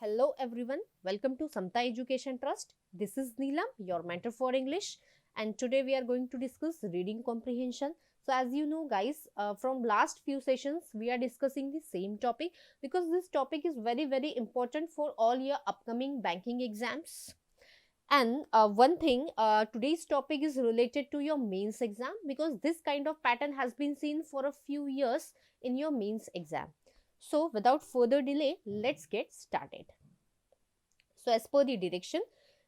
Hello everyone, welcome to Samta Education Trust. This is Neelam, your mentor for English, and today we are going to discuss reading comprehension. So as you know guys, from last few sessions we are discussing the same topic because this topic is very important for all your upcoming banking exams. And one thing, today's topic is related to your mains exam because this kind of pattern has been seen for a few years in your mains exam. So without further delay, let's get started. So as per the direction,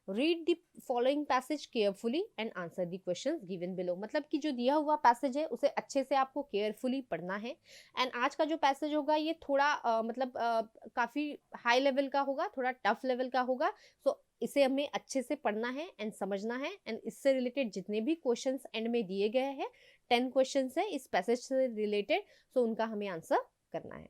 read the following passage carefully and answer the questions given below. मतलब कि जो दिया हुआ passage है उसे अच्छे से आपको केयरफुली पढ़ना है. एंड आज का जो पैसेज होगा ये थोड़ा काफ़ी हाई लेवल का होगा, थोड़ा टफ लेवल का होगा. सो इसे हमें अच्छे से पढ़ना है एंड समझना है. एंड इससे रिलेटेड जितने भी क्वेश्चंस एंड में दिए गए हैं 10 क्वेश्चंस है इस पैसेज से रिलेटेड, सो उनका हमें आंसर करना है.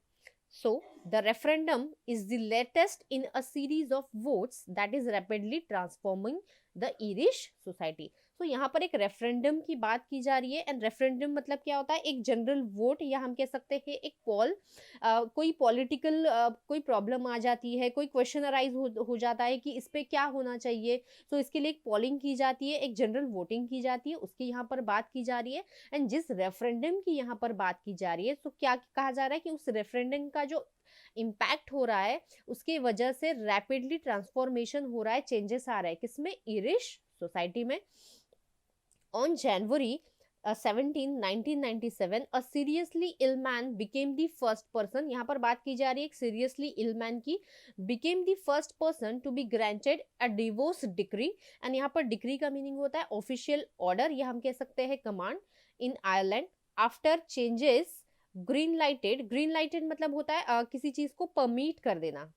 So, the referendum is the latest in a series of votes that is rapidly transforming the Irish society. So, यहाँ पर एक रेफरेंडम की बात की जा रही है. एंड रेफरेंडम मतलब क्या होता है? एक जनरल वोट, या हम कह सकते हैं एक पोल. कोई पॉलिटिकल कोई प्रॉब्लम आ जाती है, कोई क्वेश्चन अराइज हो जाता है कि इस पे क्या होना चाहिए. तो इसके लिए एक पोलिंग की जाती है, एक जनरल वोटिंग की जाती है, उसकी यहाँ पर बात की जा रही है. एंड जिस रेफरेंडम की यहाँ पर बात की जा रही है, तो क्या कहा जा रहा है कि उस रेफरेंडम का जो इम्पैक्ट हो रहा है उसकी वजह से रैपिडली ट्रांसफॉर्मेशन हो रहा है, चेंजेस आ रहा है किसमें? इरिश सोसाइटी में. On January 17, 1997, a seriously ill man became the first person. यहाँ पर बात की जा रही है एक seriously ill man की. became the first person to be granted a divorce decree. and यहाँ पर decree का meaning होता है official order, या हम कह सकते हैं command in Ireland. after changes green lighted मतलब होता है किसी चीज को परमिट कर देना.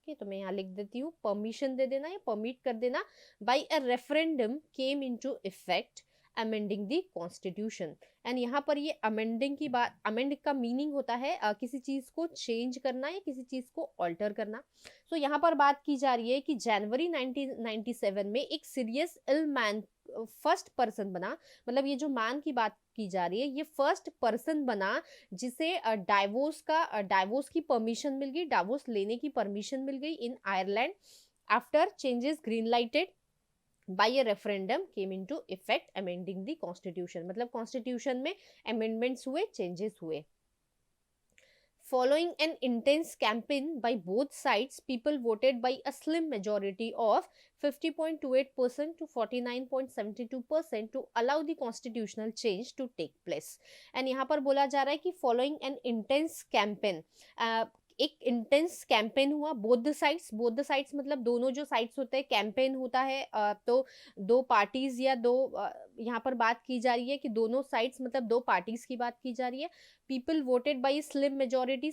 तो मैं यहाँ लिख देती हूँ परमिशन दे देना या परमिट कर देना. by a referendum came into effect amending the constitution. And यहाँ पर ये अमेंडिंग की बात, अमेंड का मीनिंग होता है किसी चीज को चेंज करना या किसी चीज को ऑल्टर करना. सो यहाँ पर बात की जा रही है कि जनवरी 1997 में एक सीरियस इल मैन फर्स्ट पर्सन बना. मतलब ये जो मैन की बात की जा रही है ये फर्स्ट पर्सन बना जिसे डाइवोर्स की परमिशन मिल गई, डाइवोर्स लेने की परमिशन मिल गई इन Ireland. After changes green lighted by a referendum came into effect amending the constitution. मतलब constitution में amendments हुए, changes हुए. Following an intense campaign by both sides, people voted by a slim majority of 50.28% to 49.72% to allow the constitutional change to take place. And यहाँ पर बोला जा रहा है कि following an intense campaign, एक इंटेंस कैंपेन हुआ. बोथ द साइड्स मतलब दोनों जो साइड्स होते हैं, कैंपेन होता है तो दो पार्टीज या दो यहाँ पर बात की जा रही है कि दोनों साइड्स मतलब दो पार्टीज की बात की जा रही है. People voted by slim majority.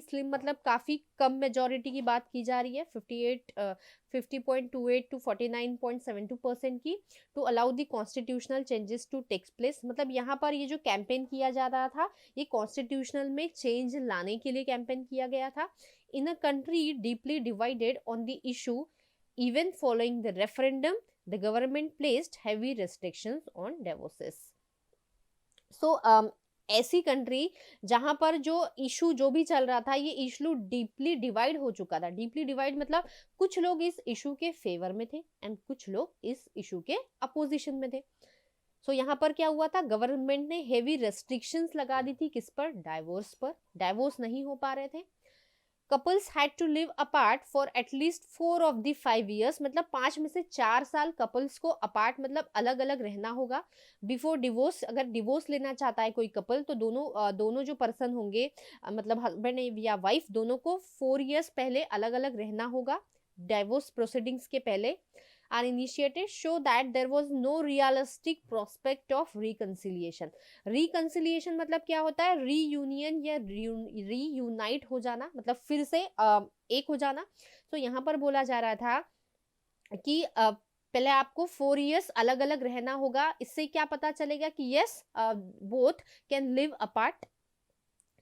Slim मतलब काफी कम मेजोरिटी की बात की जा रही है, 50.28 to 49.72% की, to allow the constitutional changes to takes place. मतलब यहाँ पर ये जो कैंपेन किया जा रहा था ये कॉन्स्टिट्यूशनल में चेंज लाने के लिए कैंपेन किया गया था. In a country deeply divided on the issue, even following the referendum, the government placed heavy restrictions on divorces. So ऐसी कंट्री जहां पर जो इशू जो भी चल रहा था ये इशू डीपली डिवाइड हो चुका था. डीपली डिवाइड मतलब कुछ लोग इस इशू के फेवर में थे एंड कुछ लोग इस इशू के अपोजिशन में थे. सो यहाँ पर क्या हुआ था? गवर्नमेंट ने हेवी रेस्ट्रिक्शंस लगा दी थी किस पर? डाइवोर्स पर. डाइवोर्स नहीं हो पा रहे थे. Couples had to live apart for at least 4 of the 5 years. मतलब 5 में से 4 साल कपल्स को अपार्ट मतलब अलग अलग रहना होगा. बिफोर डिवोर्स, अगर डिवोर्स लेना चाहता है कोई कपल तो दोनों जो पर्सन होंगे मतलब हस्बैंड या वाइफ दोनों को 4 years पहले अलग अलग रहना होगा डिवोर्स प्रोसीडिंग्स के पहले. are initiated show that there was no realistic prospect of reconciliation. reconciliation मतलब क्या होता है? reunion या reunite हो जाना, मतलब फिर से एक हो जाना. तो यहाँ पर बोला जा रहा था कि पहले आपको 4 years अलग अलग रहना होगा. इससे क्या पता चलेगा कि yes both can live apart,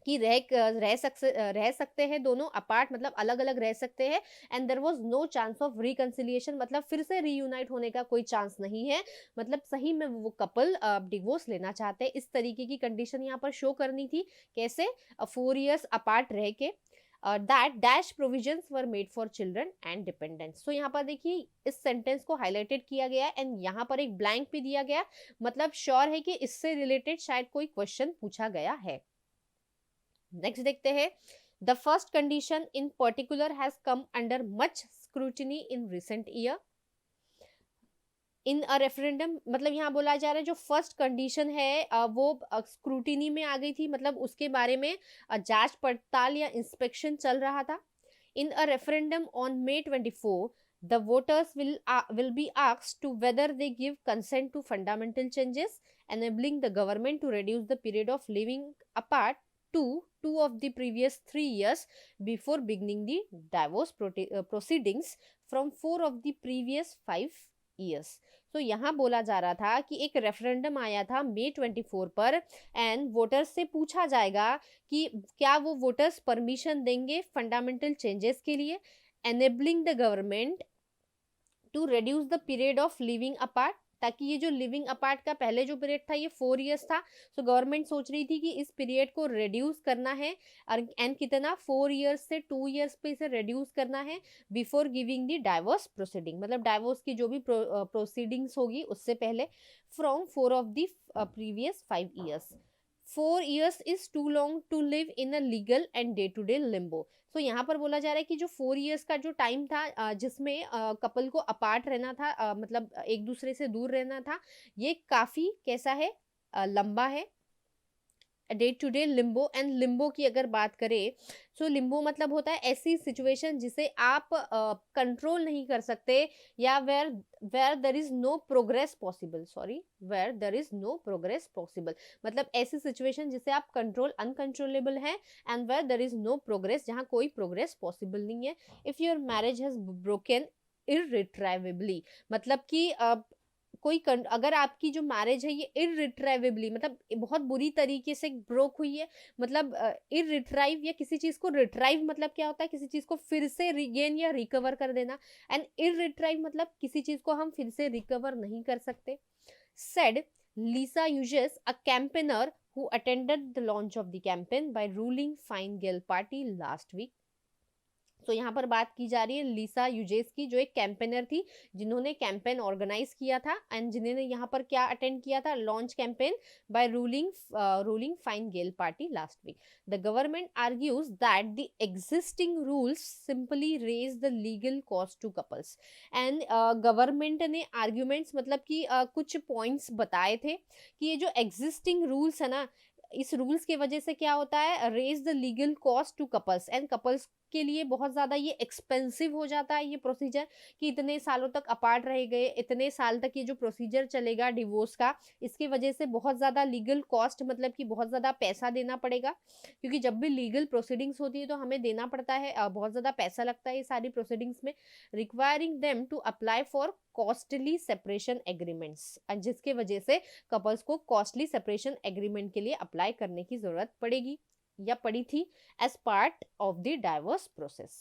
कि रह सकते हैं दोनों अपार्ट मतलब अलग अलग रह सकते हैं. And there was no chance of reconciliation मतलब फिर से रीयूनाइट होने का कोई चांस नहीं है. मतलब सही में वो कपल डिवोर्स लेना चाहते हैं. इस तरीके की कंडीशन यहाँ पर शो करनी थी. कैसे? 4 years अपार्ट रह के. That dash provisions were made for children and dependents. तो यहाँ पर देखिए इस सेंटेंस को हाईलाइटेड किया गया एंड यहाँ पर एक ब्लैंक भी दिया गया, मतलब श्योर है कि इससे रिलेटेड शायद कोई क्वेश्चन पूछा गया है। नेक्स्ट देखते हैं, the first condition in particular has come under much scrutiny in recent year. In a referendum, मतलब यहाँ बोला जा रहा है जो फर्स्ट कंडीशन है वो स्क्रूटिनी में आ गई थी, मतलब उसके बारे में जांच पड़ताल या इंस्पेक्शन चल रहा था। In a referendum on May 24, the voters will be asked to whether they give consent to fundamental changes enabling the government to reduce the period of living apart to 2 of the previous 3 years before beginning the divorce proceedings from 4 of the previous 5 years। तो यहाँ बोला जा रहा था कि एक referendum आया था May 24 पर एंड वोटर्स से पूछा जाएगा कि क्या वो वोटर्स परमिशन देंगे फंडामेंटल चेंजेस के लिए, enabling the government to reduce the period of living apart, ताकि ये जो लिविंग अपार्ट का पहले जो पीरियड था ये 4 इयर्स था, तो गवर्नमेंट सोच रही थी कि इस पीरियड को रिड्यूस करना है एंड कितना 4 इयर्स से 2 इयर्स पे इसे रिड्यूस करना है before giving the divorce proceeding, मतलब डाइवोर्स की जो भी प्रोसीडिंग्स होगी उससे पहले, from 4 of the previous 5 years. 4 years is too long to live in a legal and day to day limbo। तो यहाँ पर बोला जा रहा है कि जो 4 years का जो टाइम था जिसमें कपल को अपार्ट रहना था, मतलब एक दूसरे से दूर रहना था, ये काफी कैसा है, लंबा है। Day to day limbo, and limbo की अगर बात करें तो लिम्बो मतलब होता है ऐसी सिचुएशन जिसे आप कंट्रोल नहीं कर सकते, या where there is no progress possible, where there is no progress possible, मतलब ऐसी सिचुएशन जिसे आप कंट्रोल अनकंट्रोलेबल है, and where there is no progress, जहाँ कोई प्रोग्रेस पॉसिबल नहीं है। If your marriage has broken irretrievably, मतलब कि कोई अगर आपकी जो मैरिज है ये इररिट्राइवेबली, मतलब बहुत बुरी तरीके से ब्रोक हुई है, मतलब इररिट्राइव या किसी चीज को रिट्राइव मतलब क्या होता है, किसी चीज को फिर से रिगेन या रिकवर कर देना, एंड इररिट्राइव मतलब किसी चीज को हम फिर से रिकवर नहीं कर सकते। Said Lisa Hughes, a campaigner who attended the launch of the campaign by ruling Fine Gael party last week। तो यहाँ पर बात की जा रही है लीसा यूजेस की, जो एक कैंपेनर थी जिन्होंने कैंपेन ऑर्गेनाइज किया था एंड जिन्होंने यहाँ पर क्या अटेंड किया था, launch campaign by ruling Fine Gael party last week. The government argues that the existing rules simply raise the legal cost to couples, and government ने आर्ग्यूमेंट्स मतलब कि कुछ पॉइंट्स बताए थे कि ये जो एग्जिस्टिंग रूल्स है ना, इस रूल्स की वजह से क्या होता है, raise the legal cost to couples, and couples के लिए बहुत ज़्यादा ये एक्सपेंसिव हो जाता है ये प्रोसीजर, कि इतने सालों तक अपार्ट रह गए, इतने साल तक ये जो प्रोसीजर चलेगा डिवोर्स का, इसकी वजह से बहुत ज़्यादा लीगल कॉस्ट, मतलब कि बहुत ज़्यादा पैसा देना पड़ेगा, क्योंकि जब भी लीगल प्रोसीडिंग्स होती है तो हमें देना पड़ता है, बहुत ज़्यादा पैसा लगता है ये सारी प्रोसीडिंग्स में, requiring them to apply for costly separation agreements, जिसके वजह से कपल्स को कॉस्टली सेपरेशन एग्रीमेंट के लिए अप्लाई करने की जरूरत पड़ेगी या पड़ी थी as part of the divorce process.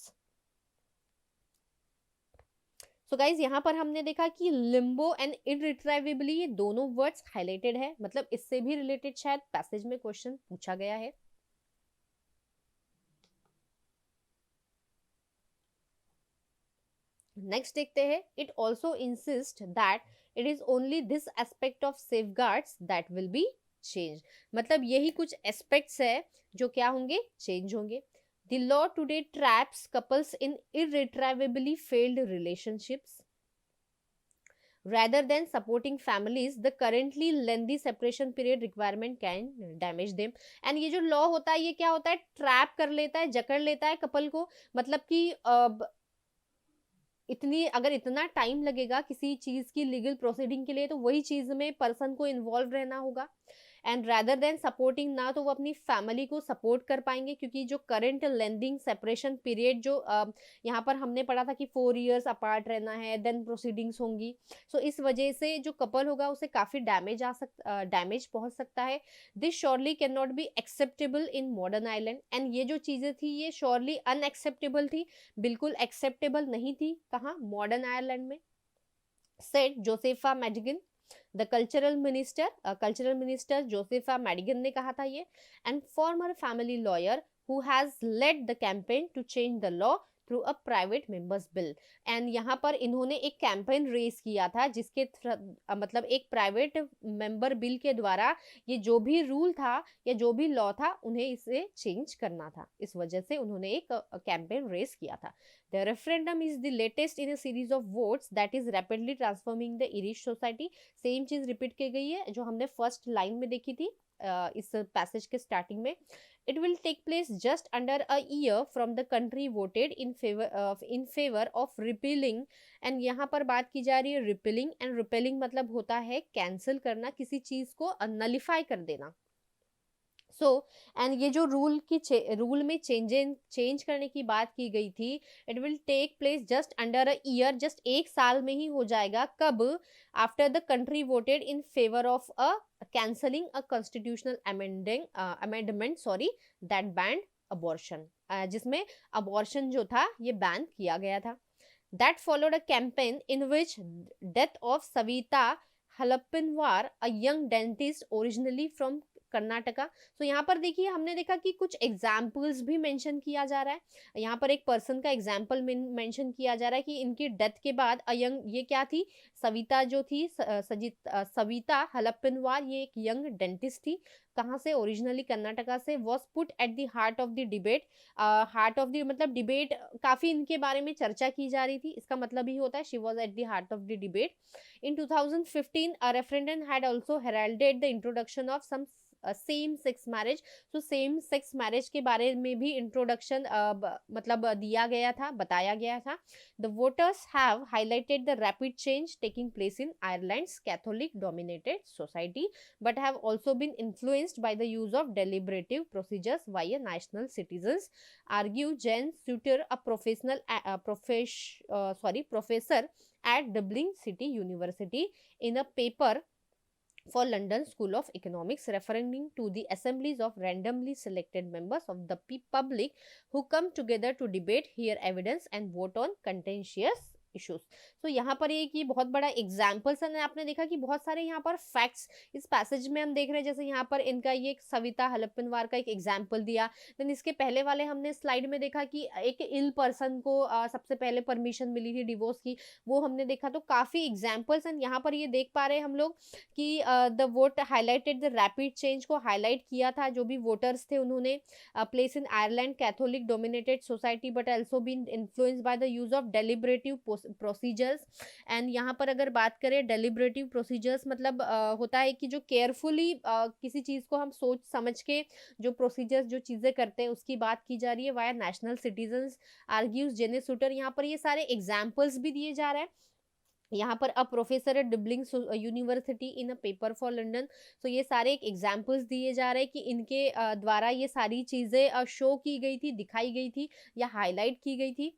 So guys यहाँ पर हमने देखा कि लिम्बो एंड इररिट्राइवेबली ये दोनों वर्ड्स हाईलाइटेड है, मतलब इससे भी रिलेटेड शायद पैसेज में क्वेश्चन पूछा गया है। नेक्स्ट देखते हैं, it also insist that it is only this aspect of safeguards that will be change, मतलब यही कुछ एस्पेक्ट्स है जो क्या होंगे, चेंज होंगे। The law today traps couples in irretrievably failed relationships rather than supporting families, the currently lengthy separation period requirement can damage them। And ये जो लॉ होता है ये क्या होता है, ट्रैप कर लेता है, जकड़ लेता है कपल को, मतलब कि अगर इतना टाइम लगेगा किसी चीज की लीगल प्रोसीडिंग के लिए, तो वही चीज में पर्सन को इन्वॉल्व रहना होगा, एंड रादर देन सपोर्टिंग, ना तो वो अपनी फैमिली को सपोर्ट कर पाएंगे, क्योंकि जो करंट लेंदिंग सेपरेशन पीरियड जो यहाँ पर हमने पढ़ा था कि 4 इयर्स अपार्ट रहना है, देन प्रोसीडिंग्स होंगी, सो इस वजह से जो कपल होगा उसे काफी डैमेज पहुंच सकता है। This surely can not be acceptable in modern island, and ये जो चीजें थी ये श्योरली अनएक्सेप्टेबल थी, बिल्कुल एक्सेप्टेबल नहीं थी, कहाँ, मॉडर्न आयरलैंड में। Said Josepha Madigan, the cultural minister Josepha Madigan ने कहा था ये, and former family lawyer who has led the campaign to change the law through a private member's bill. And यहाँ पर इन्होंने एक कैंपेन रेस किया था जिसके मतलब एक प्राइवेट मेंबर बिल के द्वारा ये जो भी रूल था या जो भी लॉ था उन्हें इसे चेंज करना था, इस वजह से उन्होंने एक कैंपेन रेस किया था। The referendum is the latest in a series of votes that is rapidly transforming the Irish society. Same चीज रिपीट की गई है जो हमने फर्स्ट लाइन में देखी थी इस पैसेज के स्टार्टिंग में। It will take place just under a year from the country voted in favor of repealing। and यहाँ पर बात की जा रही है repealing, and repealing मतलब होता है कैंसिल करना, किसी चीज को नलिफाई कर देना। एंड ये जो रूल में चेंज करने की बात की गई थी, it will take place just under a year, just एक साल में ही हो जाएगा। कब? After the country voted in favour of a cancelling a constitutional amendment that banned abortion, जिसमें अबॉर्शन जो था ये बैन किया गया था। That followed a campaign in which death of Savita Halappanavar, a young dentist originally from Karnataka. So यहाँ पर देखिए हमने देखा कि कुछ एग्जाम्पल्स भी मेंशन किया जा रहा है। यहाँ पर एक पर्सन का एग्जाम्पल मेंशन किया जा रहा है कि इनकी डेथ के बाद यंग, ये क्या थी, सविता जो थी, सविता हलप्पनवार, ये एक यंग डेंटिस्ट थी। कहाँ से? ओरिजिनली कर्नाटका से। Was put at the heart of the debate. Heart of the मतलब डिबेट, काफी इनके बारे में चर्चा की जा रही थी, इसका मतलब ही होता है she was at the heart of the debate. In 2015, a referendum had also heralded the introduction of some same sex marriage. तो सेम सेक्स मैरिज के बारे में भी इंट्रोडक्शन मतलब दिया गया था, बताया गया था। The voters have highlighted the rapid change taking place in Ireland's Catholic dominated society but have also been influenced by the use of deliberative procedures by a national citizens, argue Jen Suter, a professor at Dublin City University, in a paper for London School of Economics, referring to the assemblies of randomly selected members of the public who come together to debate, hear evidence and vote on contentious issues. तो यहाँ पर ये कि बहुत बड़ा examples है, आपने देखा कि बहुत सारे यहाँ पर फैक्ट्स इस पैसेज में हम देख रहे हैं। जैसे यहाँ पर इनका ये सविता हलप्पनवार का एक एग्जाम्पल दिया। देन इसके पहले वाले हमने स्लाइड में देखा कि एक इल पर्सन को सबसे पहले परमिशन मिली थी डिवोर्स की, वो हमने देखा। तो काफी एग्जाम्पल्स हैं यहाँ पर, ये देख पा रहे हैं हम लोग कि the vote highlighted the rapid change को हाईलाइट किया था जो भी वोटर्स थे उन्होंने। Place in Ireland Catholic dominated society but also been influenced by the use of deliberative procedures. And यहाँ पर अगर बात करें डेलिबरेटिव प्रोसीजर्स मतलब होता है कि जो केयरफुली किसी चीज को हम सोच समझ के जो प्रोसीजर्स, जो चीजें करते हैं उसकी बात की जा रही है। वाया नेशनल सिटीजन्स, आर्ग्यूज जेने सुटर। यहाँ पर ये सारे एग्जाम्पल्स भी दिए जा रहे हैं। यहाँ पर a professor at Dublin university in a paper for London. So ये सारे एक एग्जाम्पल्स दिए जा रहे हैं कि इनके द्वारा ये सारी चीजें शो की गई थी, दिखाई गई थी या हाईलाइट की गई थी।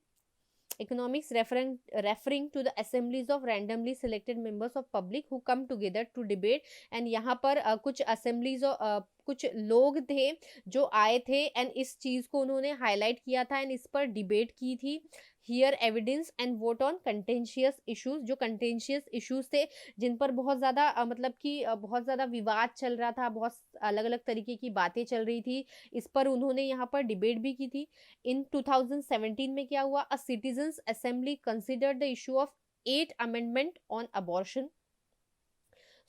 Economics referring to the assemblies of randomly selected members of public who come together to debate। and यहाँ पर कुछ assemblies कुछ लोग थे जो आए थे एंड इस चीज को उन्होंने हाईलाइट किया था एंड इस पर डिबेट की थी। Here evidence and vote on contentious issues, जो कंटेंशियस इश्यूज थे जिन पर बहुत ज़्यादा मतलब कि बहुत ज़्यादा विवाद चल रहा था, बहुत अलग अलग तरीके की बातें चल रही थी, इस पर उन्होंने यहाँ पर डिबेट भी की थी। इन 2017 में क्या हुआ? A citizens assembly considered the issue of 8 amendment on abortion.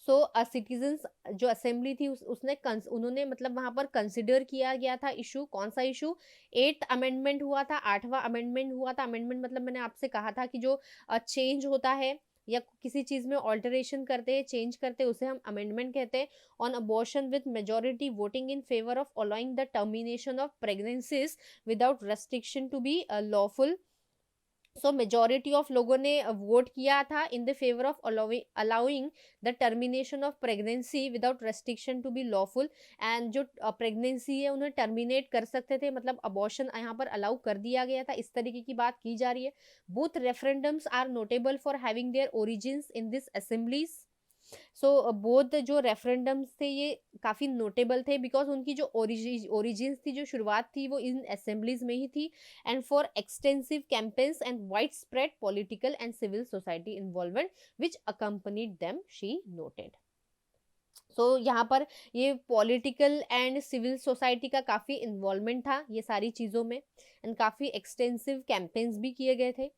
So citizens जो असेंबली थी उन्होंने मतलब वहां पर कंसिडर किया गया था इशू। कौन सा इशू? 8th अमेंडमेंट हुआ था, 8वां अमेंडमेंट हुआ था। अमेंडमेंट मतलब मैंने आपसे कहा था कि जो चेंज होता है या किसी चीज में ऑल्टरेशन करते हैं, चेंज करते हैं, उसे हम अमेंडमेंट कहते हैं। On abortion with majority voting in favour of allowing the termination of pregnancies without restriction to be lawful. So majority of लोगों ने वोट किया था in the favour of allowing the termination of pregnancy without restriction to be lawful. And जो pregnancy है उन्हें terminate कर सकते थे, मतलब अबॉर्शन यहाँ पर अलाउ कर दिया गया था, इस तरीके की बात की जा रही है। Both referendums are notable for having their origins in this assemblies. So both जो रेफरेंडम्स थे ये काफ़ी नोटेबल थे बिकॉज उनकी जो ओरिजिन्स थी, जो शुरुआत थी, वो इन असेंबलीज में ही थी। And for extensive campaigns and wide spread political and civil society involvement which accompanied them, she noted. यहाँ पर ये पॉलिटिकल एंड सिविल सोसाइटी का काफ़ी इन्वॉल्वमेंट था ये सारी चीज़ों में, एंड काफ़ी एक्सटेंसिव कैंपेन्स भी किए गए थे।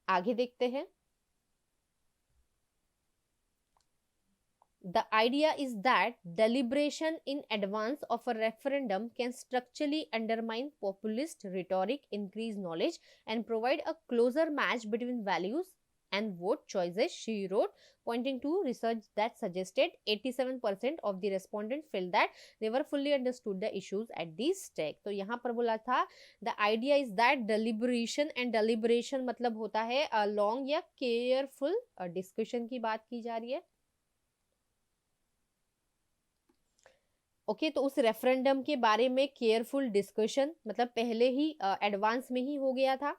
आगे देखते हैं। The idea is that deliberation in advance of a referendum can structurally undermine populist rhetoric, increase knowledge, and provide a closer match between values and vote choices, she wrote, pointing to research that suggested 87% of the respondents felt that they were fully understood the issues at the stake. तो यहाँ पर बोला था the idea is that deliberation, and deliberation मतलब होता है long या careful discussion की बात की जा रही है। ओके तो उस रेफरेंडम के बारे में केयरफुल डिस्कशन मतलब पहले ही एडवांस में ही हो गया था।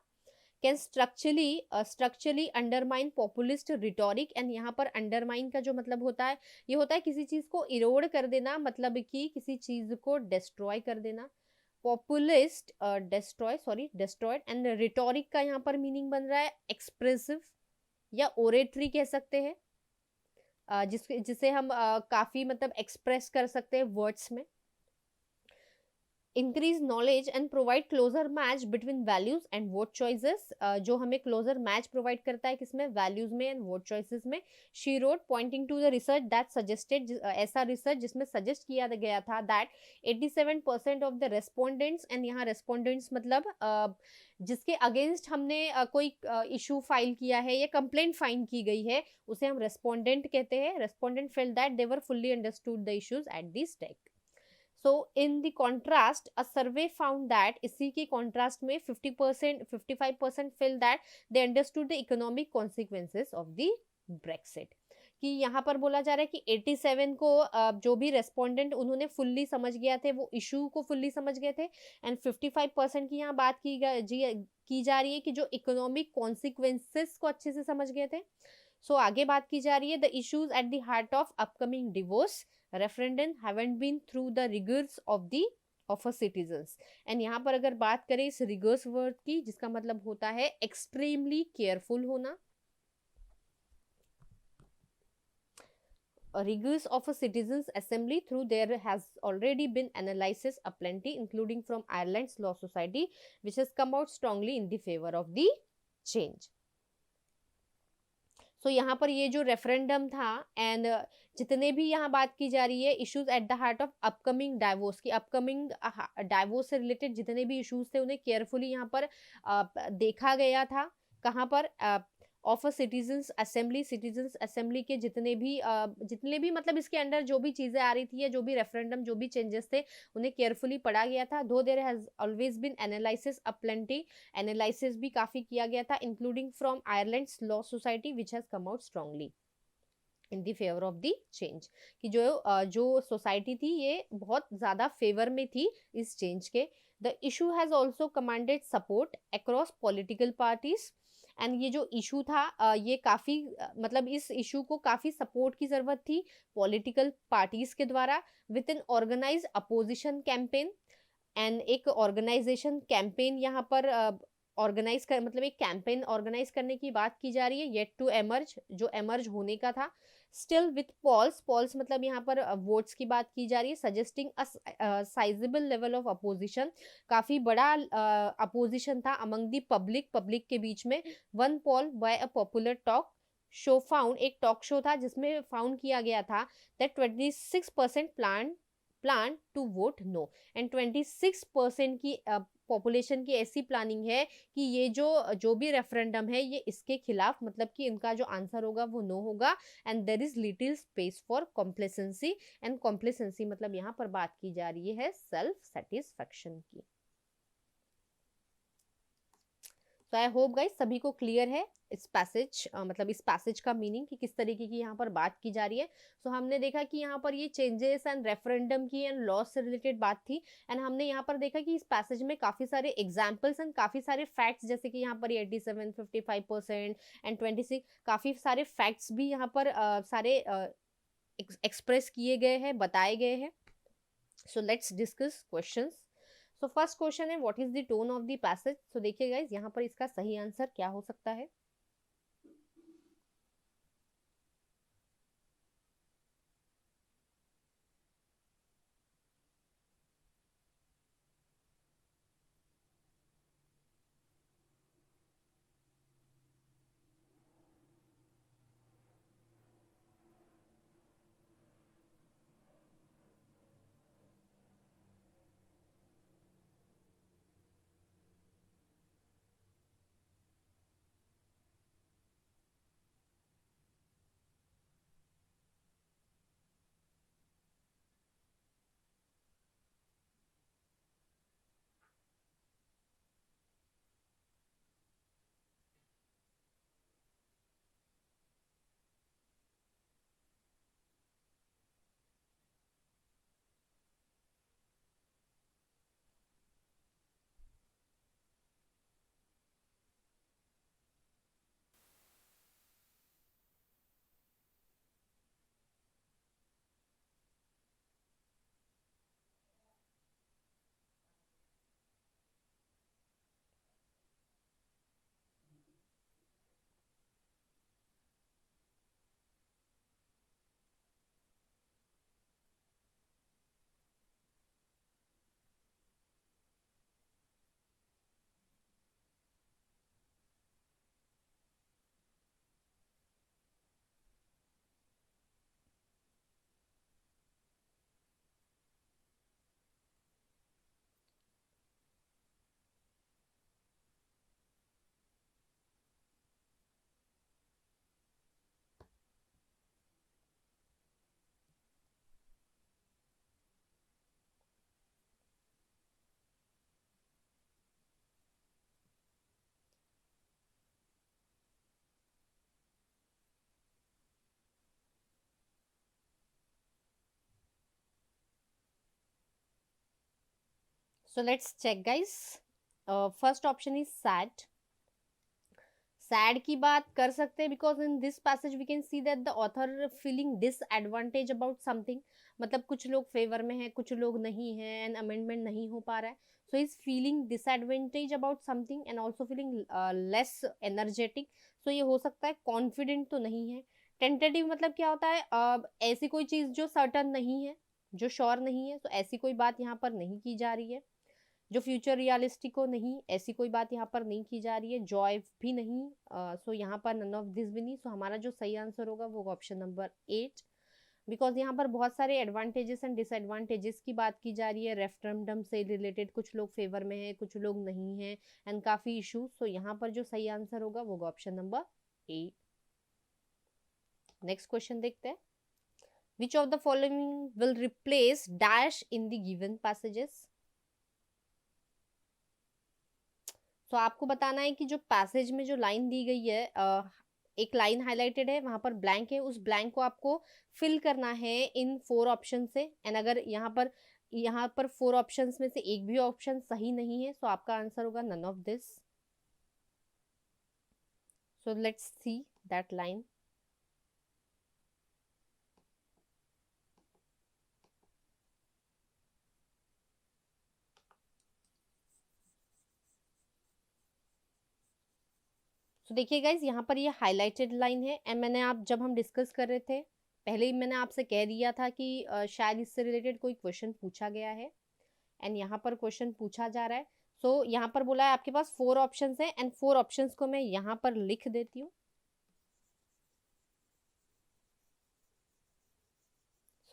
Can structurally undermine populist rhetoric, and यहाँ पर अंडरमाइन का जो मतलब होता है ये होता है किसी चीज को इरोड कर देना, मतलब कि किसी चीज को डिस्ट्रॉय कर देना। पॉपुलिस्ट डिस्ट्रॉयड, एंड रिटोरिक का यहाँ पर मीनिंग बन रहा है एक्सप्रेसिव या ओरेटरी कह सकते हैं, जिसे हम काफी मतलब एक्सप्रेस कर सकते हैं वर्ड्स में। Increase knowledge and provide closer match between values and vote choices, जो हमें क्लोजर मैच प्रोवाइड करता है किसमें, वैल्यूज में एंड वोट चॉइसेस में। She wrote pointing to the research that suggested, ऐसा रिसर्च जिसमें सजेस्ट किया गया था that 87% of the respondents, and यहाँ रेस्पोंडेंट्स मतलब जिसके अगेंस्ट हमने कोई इशू फाइल किया है या कंप्लेंट फाइल की गई है उसे हम रेस्पोंडेंट कहते हैं। Respondent felt that they were fully understood the issues at the stake. So in the contrast, a survey found that इसी के contrast में 55% felt that they understood the economic consequences of the Brexit। कि यहाँ पर बोला जा रहा है कि 87 को जो भी रेस्पोंडेंट उन्होंने फुल्ली समझ गया थे, वो इशू को फुल्ली समझ गए थे, एंड 55% की यहाँ बात की जा रही है कि जो इकोनॉमिक कॉन्सिक्वेंसेस को अच्छे से समझ गए थे। सो आगे बात की जा रही है the issues at the heart of upcoming divorce referendum haven't been through the rigours of a citizens. And यहाँ पर अगर बात करें इस रिगर्स वर्ड की, जिसका मतलब होता है एक्सट्रीमली केयरफुल होना। Rigors of a citizens assembly through there has already been analysis aplenty, including from Ireland's Law Society, which has come out strongly in the favor of the change. So यहाँ पर ये जो referendum था and जितने भी यहाँ बात की जा रही है issues at the heart of upcoming divorce की, अपकमिंग डाइवोर्स से रिलेटेड जितने भी इश्यूज थे उन्हें केयरफुली यहाँ पर देखा गया था। कहाँ पर ऑफ अ सिटीजन्स असेंबली के जितने भी मतलब इसके अंडर जो भी चीजें आ रही थी या जो भी रेफरेंडम जो भी चेंजेस थे उन्हें केयरफुली पढ़ा गया था। Though there has always been analysis aplenty, analysis भी काफी किया गया था, including from Ireland's law society which has come out strongly in the favour of the change. कि जो सोसाइटी थी ये बहुत ज्यादा फेवर में थी इस चेंज के। The issue has also commanded support across political parties, and ये जो इशू था ये काफ़ी मतलब इस इशू को काफ़ी सपोर्ट की ज़रूरत थी पॉलिटिकल पार्टीज के द्वारा with an organize opposition campaign. And एक ऑर्गेनाइजेशन कैंपेन यहाँ पर ऑर्गेनाइज कर मतलब एक कैंपेन ऑर्गेनाइज करने की बात की जा रही है, येट टू एमर्ज, जो एमर्ज होने का था। स्टिल विथ पॉल्स मतलब यहाँ पर वोट्स की बात की जा रही है, suggesting a sizeable level of opposition, काफी बड़ा अपोजिशन था अमंग दी पब्लिक के बीच में। One poll by a popular talk show found, एक टॉक शो था जिसमें फाउंड किया गया था that 26% plan to vote no, and 26% की पॉपुलेशन की ऐसी प्लानिंग है कि ये जो भी रेफरेंडम है ये इसके खिलाफ, मतलब कि इनका जो आंसर होगा वो नो होगा। And there is little space for complacency, and complacency मतलब यहाँ पर बात की जा रही है सेल्फ सेटिस्फैक्शन की। तो आई होप गाइस सभी को क्लियर है इस पैसेज मतलब इस पैसेज का मीनिंग कि किस तरीके की यहाँ पर बात की जा रही है। सो हमने देखा कि यहाँ पर ये चेंजेस एंड रेफरेंडम की एंड लॉ से रिलेटेड बात थी, एंड हमने यहाँ पर देखा कि इस पैसेज में काफी सारे एग्जाम्पल्स एंड काफी सारे फैक्ट्स, जैसे कि यहाँ पर 87, 55% एंड 26 काफी सारे फैक्ट्स भी यहाँ पर सारे एक्सप्रेस किए गए हैं, बताए गए हैं। So let's discuss questions. So first question है what is the tone of the passage. So देखिए गाइस यहाँ पर इसका सही आंसर क्या हो सकता है। So let's check guys. First option is sad. Sad की बात कर सकते हैं because in this passage we can see that the author feeling disadvantage about something, मतलब कुछ लोग फेवर में हैं, कुछ लोग नहीं हैं, एंड अमेंडमेंट नहीं हो पा रहा है, so is feeling disadvantage about something and also feeling less energetic. So ये हो सकता है कॉन्फिडेंट तो नहीं है. टेंटेटिव मतलब क्या होता है, ऐसी कोई चीज जो सर्टन नहीं है, जो श्योर नहीं है, तो ऐसी कोई बात यहाँ पर नहीं की जा रही है. जो फ्यूचर रियलिस्टिक हो नहीं, ऐसी कोई बात यहाँ पर नहीं की जा रही है. जॉय भी नहीं, सो यहाँ पर नन ऑफ दिस भी नहीं. सो हमारा जो सही आंसर होगा वो ऑप्शन नंबर 8, बिकॉज यहाँ पर बहुत सारे एडवांटेजेस एंड डिसएडवांटेजेस की बात की जा रही है. रेफरेंडम से रिलेटेड कुछ लोग फेवर में है, कुछ लोग नहीं है, एंड काफी इश्यूज. सो यहाँ पर जो सही आंसर होगा वो ऑप्शन नंबर 8. नेक्स्ट क्वेश्चन देखते हैं. Which of the following will replace dash in the given passages. तो आपको बताना है कि जो पैसेज में जो लाइन दी गई है, एक लाइन हाईलाइटेड है, वहां पर ब्लैंक है, उस ब्लैंक को आपको फिल करना है इन 4 ऑप्शन से. एंड अगर यहाँ पर 4 ऑप्शंस में से एक भी ऑप्शन सही नहीं है, तो आपका आंसर होगा none of this. So let's see that line. तो देखिए गाइज, यहाँ पर ये हाईलाइटेड लाइन है, एंड मैंने आप जब हम डिस्कस कर रहे थे पहले ही मैंने आपसे कह दिया था कि शायद इससे रिलेटेड कोई क्वेश्चन पूछा गया है, एंड यहाँ पर क्वेश्चन पूछा जा रहा है. सो यहाँ पर बोला है आपके पास 4 ऑप्शंस है, एंड 4 ऑप्शंस को मैं यहाँ पर लिख देती हूँ.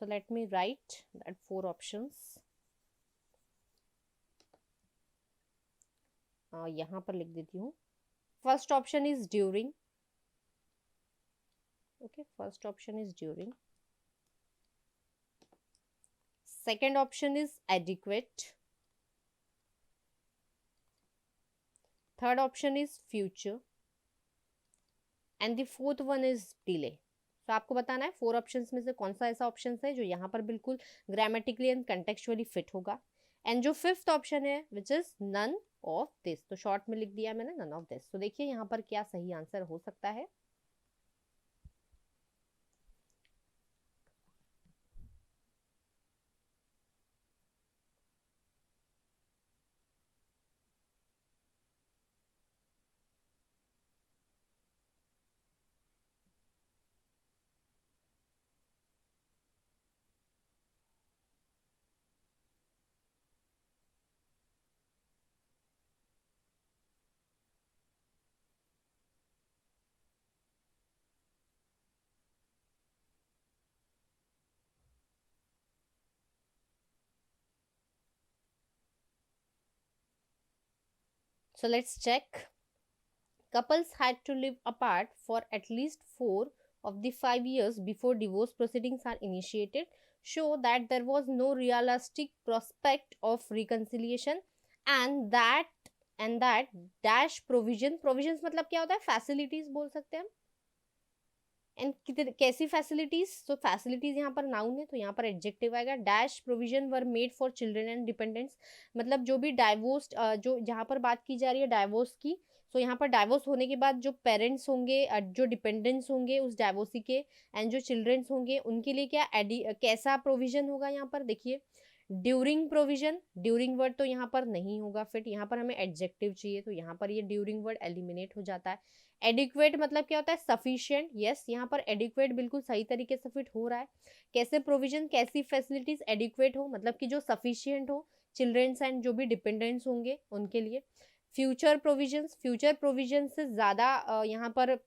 So let me right that 4 options. यहाँ पर लिख देती हूँ. First option is during. Okay, first option is during. Second option is adequate. Third option is future, and the fourth one is delay. तो आपको बताना है 4 ऑप्शंस में से कौन सा ऐसा ऑप्शन है जो यहाँ पर बिल्कुल ग्रामेटिकली एंड कंटेक्चुअली फिट होगा. एंड जो फिफ्थ ऑप्शन है which is none of this, तो शॉर्ट में लिख दिया मैंने नन ऑफ दिस. तो देखिए यहाँ पर क्या सही आंसर हो सकता है. So let's check. Couples had to live apart for at least 4 of the 5 years before divorce proceedings are initiated, show that there was no realistic prospect of reconciliation, and that dash provisions मतलब क्या होता है, facilities बोल सकते हैं हम. And कैसी facilities, तो फैसिलिटीज यहाँ पर नाउन है, तो यहाँ पर एडजेक्टिव आएगा. Dash provision were made for children and dependents, मतलब जो भी डाइवोर्स्ड, जो जहाँ पर बात की जा रही है डाइवोर्स की, तो यहाँ पर डाइवोर्स होने के बाद जो पेरेंट्स होंगे, जो डिपेंडेंट्स होंगे उस डाइवोर्सी के, एंड जो चिल्ड्रंस होंगे उनके लिए क्या कैसा प्रोविजन होगा यहाँ पर. देखिए ड्यूरिंग प्रोविजन, ड्यूरिंग वर्ड तो यहाँ पर नहीं होगा फिट, यहाँ पर हमें एडजेक्टिव चाहिए, तो यहाँ पर ये ड्यूरिंग वर्ड एलिमिनेट हो जाता है. एडिक्वेट मतलब क्या होता है, सफिशिएंट. यस, यहाँ पर एडिक्वेट बिल्कुल सही तरीके से फिट हो रहा है. कैसे प्रोविजन, कैसी फैसिलिटीज, एडिक्वेट हो मतलब कि जो सफिशिएंट हो चिल्ड्रंस एंड जो भी डिपेंडेंट्स होंगे उनके लिए. फ्यूचर प्रोविजंस, फ्यूचर प्रोविजन से ज़्यादा यहाँ पर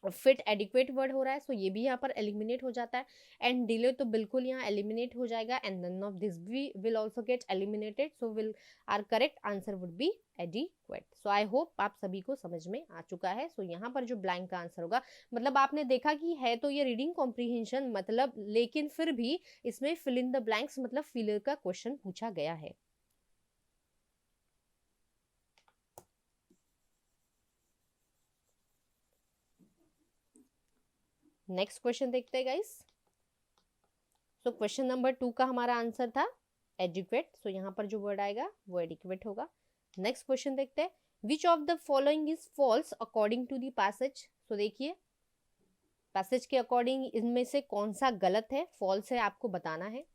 फिट एडिक्वेट वर्ड हो रहा है, सो ये भी यहाँ पर एलिमिनेट हो जाता है. एंड डिले तो बिल्कुल यहाँ एलिमिनेट हो जाएगा, एंड नन ऑफ दिस भी will also get eliminated. So will our correct answer would be adequate. So I hope आप सभी को समझ में आ चुका है. सो यहाँ पर जो ब्लैंक का आंसर होगा, मतलब आपने देखा कि है तो ये रीडिंग कॉम्प्रिहेंशन मतलब, लेकिन फिर भी इसमें फिल इन द ब्लैंक्स मतलब फिलर का क्वेश्चन पूछा गया है. नेक्स्ट क्वेश्चन देखते हैं गाइस. सो क्वेश्चन नंबर 2 का हमारा आंसर था एडिक्वेट, सो यहाँ पर जो वर्ड आएगा वो एडिक्वेट होगा। नेक्स्ट क्वेश्चन देखते हैं, which of the following is false according to the passage. So देखिए पैसेज के अकॉर्डिंग इनमें से कौन सा गलत है, फॉल्स है, आपको बताना है।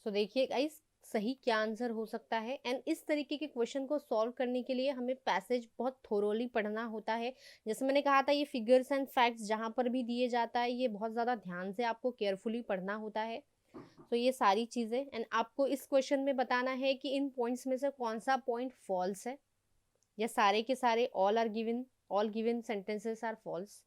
सो देखिए गाइस सही क्या आंसर हो सकता है। एंड इस तरीके के क्वेश्चन को सॉल्व करने के लिए हमें पैसेज बहुत थोरोली पढ़ना होता है। जैसे मैंने कहा था, ये फिगर्स एंड फैक्ट्स जहाँ पर भी दिए जाता है ये बहुत ज़्यादा ध्यान से आपको केयरफुली पढ़ना होता है। तो ये सारी चीज़ें, एंड आपको इस क्वेश्चन में बताना है कि इन पॉइंट्स में से कौन सा पॉइंट फॉल्स है, या सारे के सारे all given sentences are false.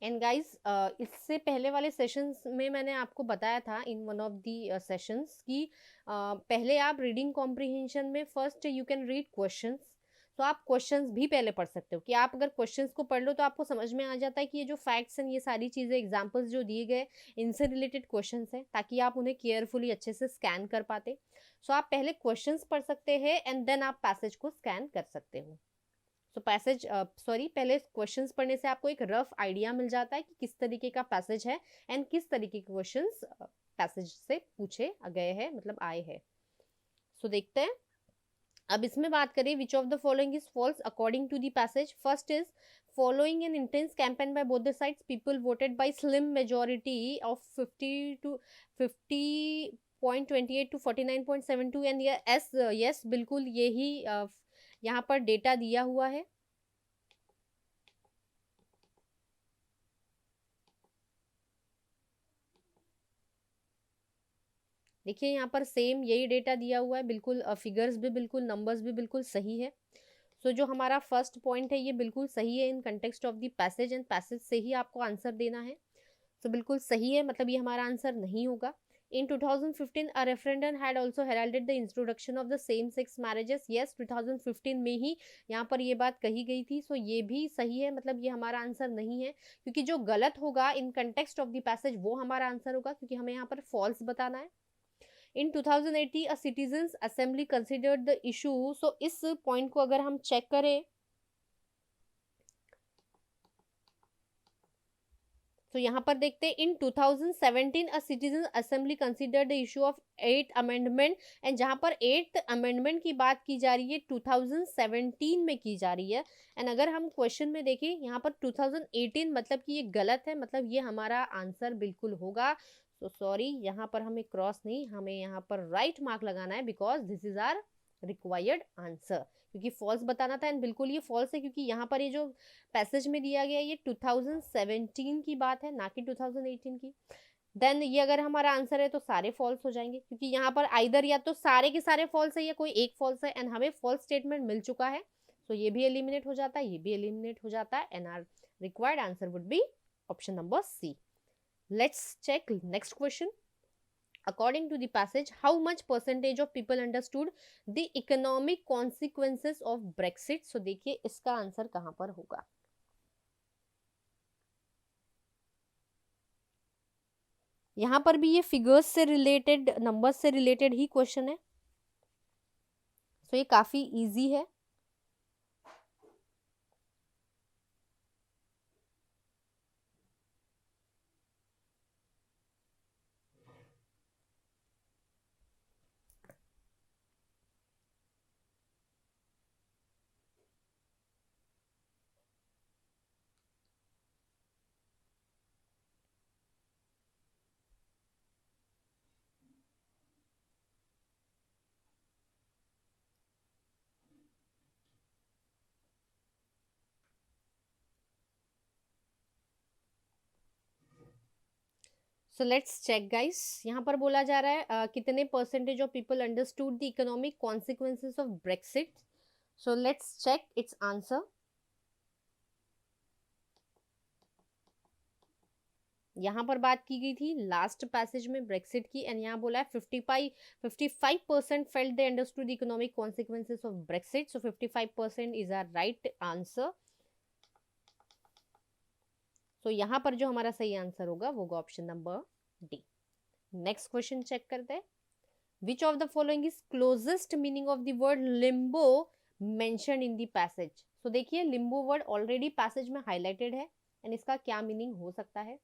And guys इससे पहले वाले सेशंस में मैंने आपको बताया था in one of the sessions कि पहले आप रीडिंग कॉम्प्रिहेंशन में first you can read questions. तो आप क्वेश्चंस भी पहले पढ़ सकते हो, कि आप अगर क्वेश्चंस को पढ़ लो तो आपको समझ में आ जाता है कि ये जो फैक्ट्स हैं, ये सारी चीज़ें, एग्जाम्पल्स जो दिए गए इनसे रिलेटेड क्वेश्चंस हैं, ताकि आप उन्हें केयरफुली अच्छे से स्कैन कर पाते। सो आप पहले क्वेश्चंस पढ़ सकते हैं एंड देन आप पैसेज को स्कैन कर सकते हो। सो पैसेज पहले क्वेश्चंस पढ़ने से आपको एक रफ आइडिया मिल जाता है कि किस तरीके का पैसेज है एंड किस तरीके के क्वेश्चंस पैसेज से पूछे गए हैं, मतलब आए हैं। सो देखते हैं, अब इसमें बात करें which of the following is false according to the passage. First is following an intense campaign by both the sides, people voted by slim majority of 50.28 to 49.72 and yes बिल्कुल यही यहाँ पर डेटा दिया हुआ है। देखिए यहाँ पर सेम यही डेटा दिया हुआ है, बिल्कुल फिगर्स भी बिल्कुल, नंबर्स भी बिल्कुल सही है। सो जो हमारा फर्स्ट पॉइंट है ये बिल्कुल सही है in context of the passage, and passage से ही आपको आंसर देना है। सो बिल्कुल सही है, मतलब ये हमारा आंसर नहीं होगा। In 2015, a referendum had also heralded the introduction of the same-sex marriages. Yes, 2015 में ही यहाँ पर ये बात कही गई थी। सो ये भी सही है, मतलब ये हमारा आंसर नहीं है, क्योंकि जो गलत होगा in context of the passage वो हमारा आंसर होगा, क्योंकि हमें यहाँ पर फॉल्स बताना है। इन 2080 a citizens assembly considered the issue. So इस पॉइंट को अगर हम चेक करें तो यहाँ पर देखते हैं इन 2017 a citizen assembly considered the issue of 8th amendment, and जहाँ पर 8th अमेंडमेंट की बात की जा रही है 2017 में की जा रही है। एंड अगर हम क्वेश्चन में देखें यहाँ पर 2018 मतलब कि ये गलत है, मतलब ये हमारा आंसर बिल्कुल होगा। तो सॉरी, यहाँ पर हमें क्रॉस नहीं, हमें यहाँ पर राइट मार्क लगाना है, because this is our required answer, क्योंकि फॉल्स बताना था एंड बिल्कुल ये फॉल्स है, क्योंकि यहाँ पर ये जो पैसेज में दिया गया ये 2017 की बात है, ना कि 2018 की। देन ये अगर हमारा आंसर है तो सारे फॉल्स हो जाएंगे, क्योंकि यहाँ पर आइदर या तो सारे के सारे फॉल्स है या कोई एक फॉल्स है, एंड हमें फॉल्स स्टेटमेंट मिल चुका है, तो ये भी एलिमिनेट हो जाता है, ये भी एलिमिनेट हो जाता है, and our required answer would be option number C. Let's check next question. According to the passage, how much percentage of people understood the economic consequences of Brexit? So देखिए इसका आंसर कहां पर होगा। यहां पर भी ये फिगर्स से रिलेटेड, नंबर्स से रिलेटेड ही क्वेश्चन है, सो ये काफी इजी है। सो लेट्स चेक गाइस, यहाँ पर बोला जा रहा है कितने percentage of people understood the economic consequences of Brexit. So let's check its answer. यहाँ पर बात की गई थी लास्ट पैसेज में ब्रेक्सिट की, एंड यहाँ बोला है 55% felt they understood the economic consequences of Brexit, so 55% is our right answer. सो यहाँ पर जो हमारा सही आंसर होगा वो होगा option number D. Next question check करते हैं। Which of the following is closest meaning of the word limbo mention in the passage. So देखिए लिम्बो वर्ड ऑलरेडी पैसेज में हाईलाइटेड है, एंड इसका क्या मीनिंग हो सकता है।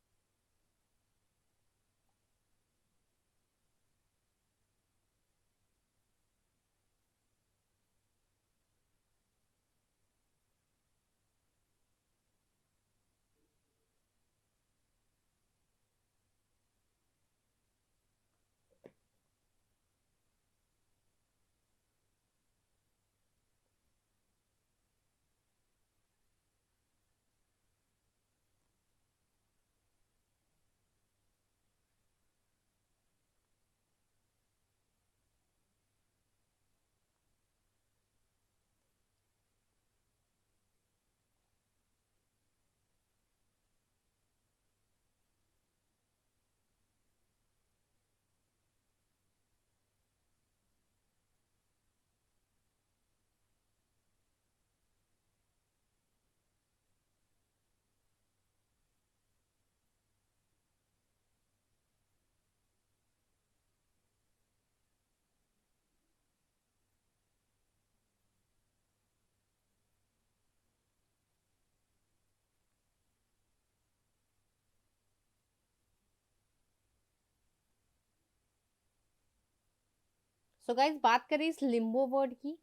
सो गाइज बात करें इस लिम्बो वर्ड की,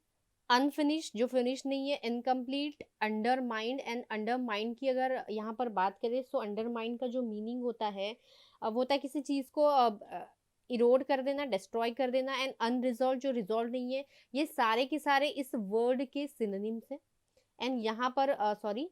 अनफिनिश जो फिनिश नहीं है, इनकम्प्लीट, अंडरमाइंड, एंड अंडरमाइंड की अगर यहाँ पर बात करें तो अंडरमाइंड का जो मीनिंग होता है वो होता है किसी चीज को इरोड कर देना, डिस्ट्रॉय कर देना, एंड अनरिजॉल्व जो रिजॉल्व नहीं है, ये सारे के सारे इस वर्ड के सिनोनिम्स है। एंड यहाँ पर सॉरी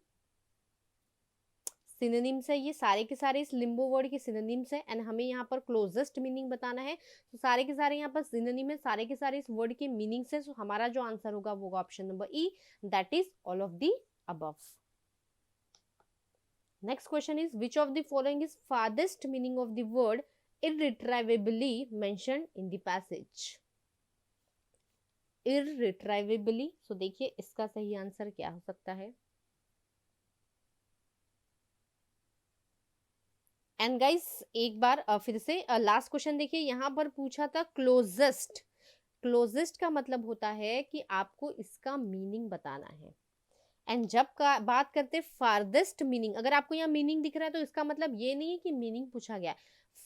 सिनोनिम्स है, ये सारे के सारे इस लिम्बो वर्ड के सिनोनिम्स है, एंड हमें यहाँ पर क्लोजेस्ट मीनिंग बताना है, तो सारे के सारे यहाँ पर सिनोनिम है, सारे के सारे इस वर्ड के मीनिंग्स है, सो हमारा जो आंसर होगा वो होगा option number E, that is all of the above. Next question is which of the following is farthest meaning of the word irretrievably mentioned in the passage। irretrievably, so देखिए इसका सही answer क्या हो सकता है। एंड गाइस एक बार फिर से लास्ट क्वेश्चन देखिए, यहाँ पर पूछा था क्लोजेस्ट। क्लोजेस्ट का मतलब होता है कि आपको इसका मीनिंग बताना है, एंड जब का बात करते हैं फारदेस्ट मीनिंग, अगर आपको यहाँ मीनिंग दिख रहा है तो इसका मतलब ये नहीं है कि मीनिंग पूछा गया है,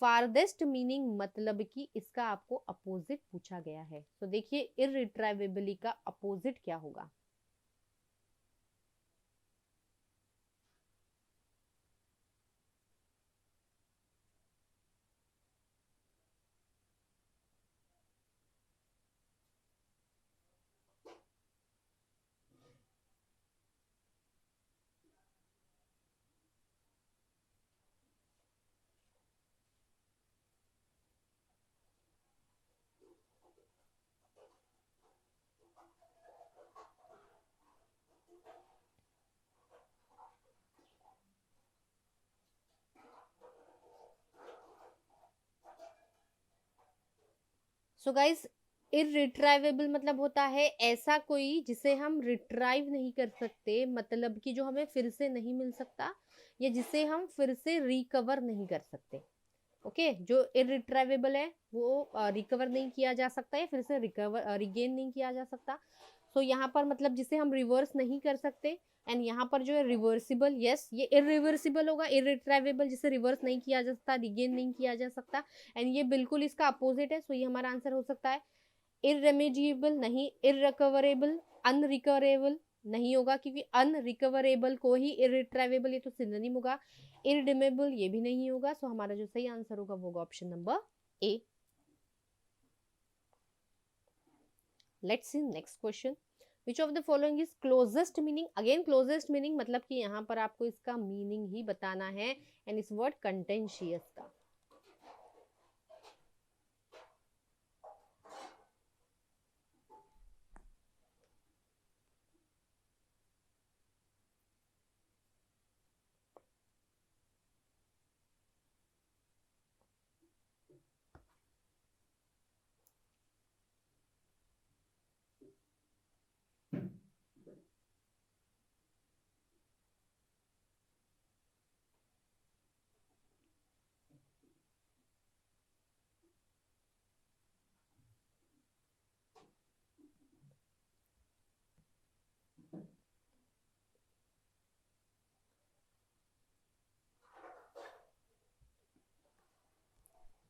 फारदेस्ट मीनिंग मतलब कि इसका आपको अपोजिट पूछा गया है। तो देखिए इररिट्राइवेबली का अपोजिट क्या होगा। सो गाइस इररिट्राइवेबल मतलब होता है ऐसा कोई जिसे हम रिट्राइव नहीं कर सकते, मतलब कि जो हमें फिर से नहीं मिल सकता या जिसे हम फिर से रिकवर नहीं कर सकते। ओके जो इररिट्राइवेबल है वो रिकवर नहीं किया जा सकता या फिर से रिकवर रिगेन नहीं किया जा सकता। सो यहाँ पर मतलब जिसे हम रिवर्स नहीं कर सकते, एंड यहाँ पर जो है रिवर्सिबल, यस ये इरिवर्सिबल होगा, इररिट्राइवेबल जिसे रिवर्स नहीं किया जा सकता, रिगेन नहीं किया जा सकता, एंड ये बिल्कुल इसका अपोजिट है। सो ये हमारा आंसर हो सकता है। इरेमेजिएबल नहीं, इररिकवरेबल, अनरिकवरेबल नहीं होगा क्योंकि अनरिकवरेबल को ही इररिट्राइवेबल ये तो सिनोनिम होगा। इरडिमेबल ये भी नहीं होगा। सो हमारा जो सही आंसर होगा वो होगा option number A. Let's see next question. Which of the following is closest meaning. Again closest meaning मतलब कि यहाँ पर आपको इसका मीनिंग ही बताना है, एंड इस वर्ड कंटेंशियस का।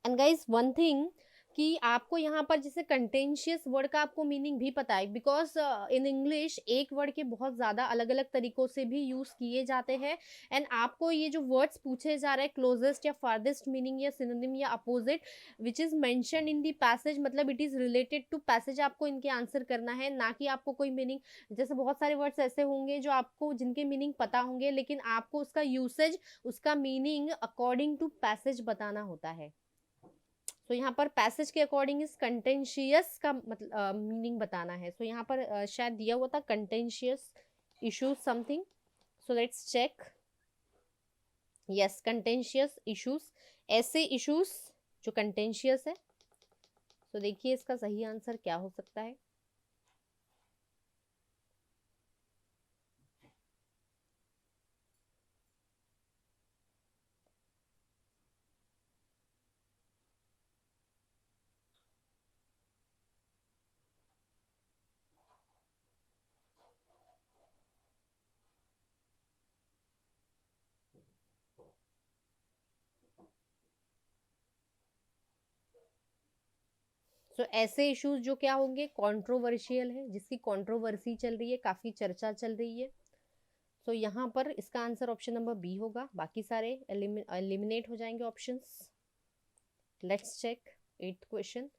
एंड गाइज वन थिंग कि आपको यहाँ पर जैसे कंटेंशियस वर्ड का आपको मीनिंग भी पता है, बिकॉज इन इंग्लिश एक वर्ड के बहुत ज़्यादा अलग अलग तरीकों से भी यूज़ किए जाते हैं। एंड आपको ये जो वर्ड्स पूछे जा रहे हैं क्लोजेस्ट या फारदेस्ट मीनिंग या सिनोनिम या opposite which is mention in the passage, मतलब it is related to passage, आपको इनके आंसर करना है, ना कि आपको कोई मीनिंग। जैसे बहुत सारे वर्ड्स ऐसे होंगे जो आपको जिनके मीनिंग पता होंगे लेकिन आपको उसका यूसेज, उसका मीनिंग अकॉर्डिंग टू पैसेज बताना होता है। तो यहाँ पर पैसेज के अकॉर्डिंग इस कंटेंशियस का मतलब मीनिंग बताना है। सो यहाँ पर शायद दिया हुआ था contentious issues something. So let's check. Yes contentious issues, ऐसे इश्यूज जो कंटेंशियस है। तो देखिए इसका सही आंसर क्या हो सकता है। सो ऐसे इश्यूज जो क्या होंगे, कंट्रोवर्शियल है, जिसकी कंट्रोवर्सी चल रही है, काफी चर्चा चल रही है। सो यहाँ पर इसका आंसर ऑप्शन नंबर बी होगा, बाकी सारे एलिमिनेट हो जाएंगे options. Let's check 8th question.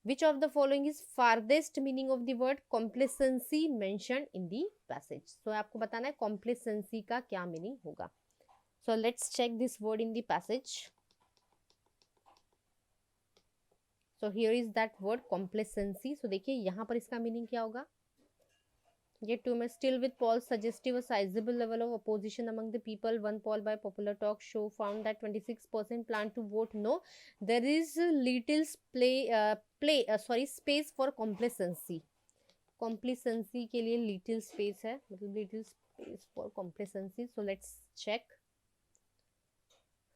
Which of the following is farthest meaning of the word complacency mentioned in the passage? So आपको बताना है complacency का क्या meaning होगा। So let's check this word in the passage. So here is that word complacency. So देखिए यहाँ पर इसका meaning क्या होगा। Yet to still with polls suggestive a sizable level of opposition among the people. One poll by Popular Talk Show found that 26% plan to vote no. There is little space for complacency. Complacency के लिए little space है, मतलब little space for complacency. So let's check.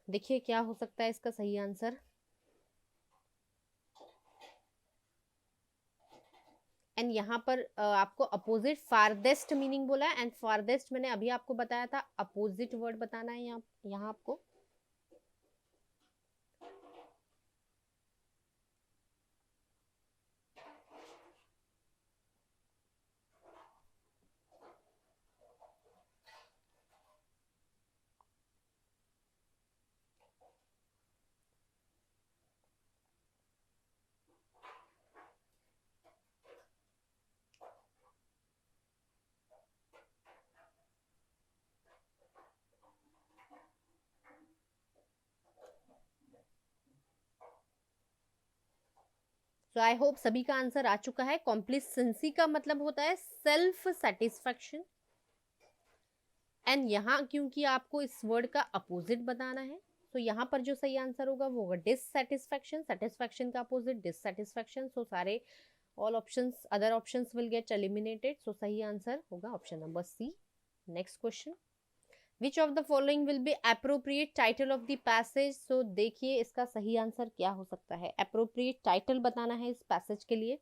देखिए क्या हो सकता है इसका सही आंसर। एंड यहाँ पर आपको अपोजिट फारदेस्ट मीनिंग बोला है, एंड फारदेस्ट मैंने अभी आपको बताया था अपोजिट वर्ड बताना है यहाँ आपको। सो आई होप सभी का आंसर आ चुका है। कॉम्प्लिसेंसी का मतलब होता है सेल्फ सेटिस्फैक्शन, एंड यहाँ क्योंकि आपको इस वर्ड का अपोजिट बताना है, तो यहाँ पर जो सही आंसर होगा वो होगा डिससेटिस्फैक्शन। सेटिस्फैक्शन का अपोजिट डिससेटिस्फैक्शन। सो सारे all options, other options will get eliminated. So सही आंसर होगा option number C. Next question, which of the following will be appropriate title of the passage. So देखिए इसका सही answer क्या हो सकता है। एप्रोप्रिएट टाइटल बताना है इस पैसेज के लिए।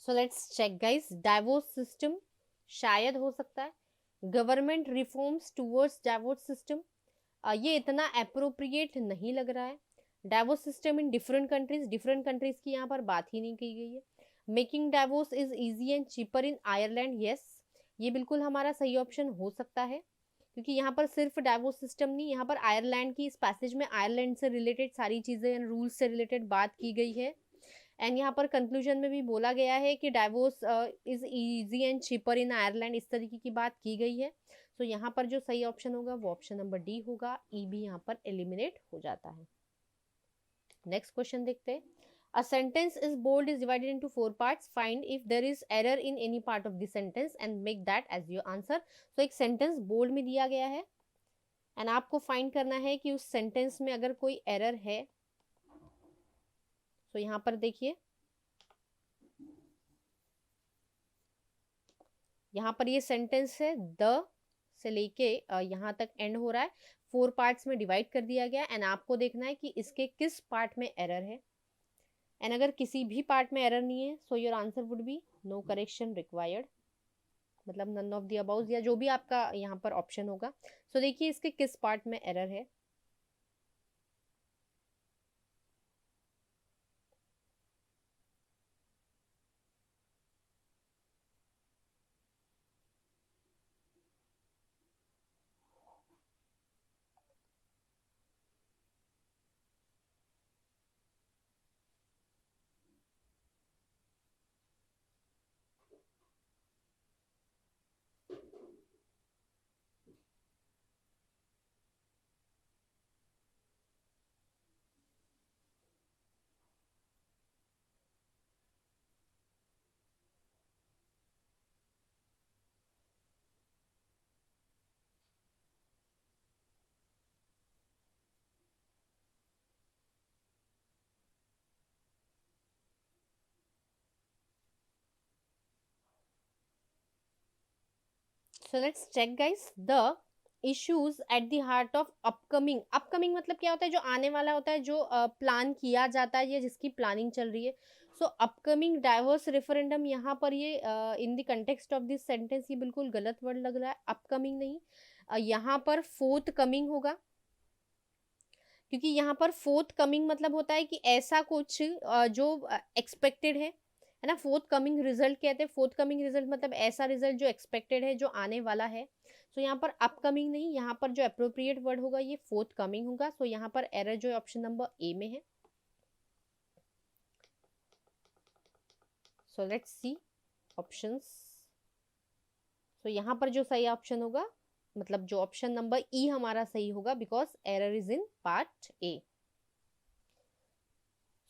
So let's check guys. Divorce system शायद हो सकता है। Government reforms towards divorce system, ये इतना अप्रोप्रिएट नहीं लग रहा है। Divorce system in different countries की यहाँ पर बात ही नहीं की गई है। Making divorce is easy and cheaper in Ireland, yes ये बिल्कुल हमारा सही ऑप्शन हो सकता है, क्योंकि यहाँ पर सिर्फ डाइवोर्स सिस्टम नहीं, यहाँ पर आयरलैंड की इस पैसेज में आयरलैंड से रिलेटेड सारी चीजें एंड रूल्स से रिलेटेड बात की गई है। एंड यहाँ पर कंक्लूजन में भी बोला गया है कि divorce is easy and cheaper in Ireland, इस तरीके की बात की गई है। सो यहाँ पर जो सही ऑप्शन होगा वो ऑप्शन नंबर डी होगा। ई भी यहाँ पर एलिमिनेट हो जाता है। नेक्स्ट क्वेश्चन देखते हैं। A sentence is bold is divided into 4 parts. Find if there is error in any part of the sentence and make that as your answer. So एक sentence bold में दिया गया है एंड आपको find करना है कि उस सेंटेंस में अगर कोई एरर है। तो यहाँ पर देखिए, यहाँ पर ये सेंटेंस है द से लेके यहाँ तक एंड हो रहा है, 4 पार्ट्स में डिवाइड कर दिया गया एंड आपको देखना है कि इसके किस पार्ट में एरर है। एंड अगर किसी भी पार्ट में एरर नहीं है so your answer would be no correction required, मतलब नन ऑफ द अबाउट या जो भी आपका यहाँ पर ऑप्शन होगा। सो देखिए इसके किस पार्ट में एरर है। So let's check guys. The issues at the heart of upcoming, upcoming मतलब क्या होता है, जो आने वाला होता है, जो प्लान किया जाता है या जिसकी प्लानिंग चल रही है। सो अपकमिंग डाइवर्स रेफरेंडम, यहाँ पर ये in the context of this sentence ये बिल्कुल गलत वर्ड लग रहा है, अपकमिंग नहीं, यहाँ पर फोर्थ कमिंग होगा। क्योंकि यहाँ पर फोर्थ कमिंग मतलब होता है कि ऐसा कुछ जो एक्सपेक्टेड है ना। फोर्थ कमिंग रिजल्ट कहते हैं, फोर्थ कमिंग रिजल्ट मतलब ऐसा रिजल्ट जो एक्सपेक्टेड है, जो आने वाला है। सो यहाँ पर अपकमिंग नहीं, यहाँ पर जो अप्रोप्रिएट वर्ड होगा ये फोर्थ कमिंग होगा। सो यहाँ पर एरर जो है ऑप्शन नंबर ए में है। So let's C options. सो यहाँ पर जो सही ऑप्शन होगा, मतलब जो ऑप्शन नंबर ई हमारा सही होगा, because error is in part A.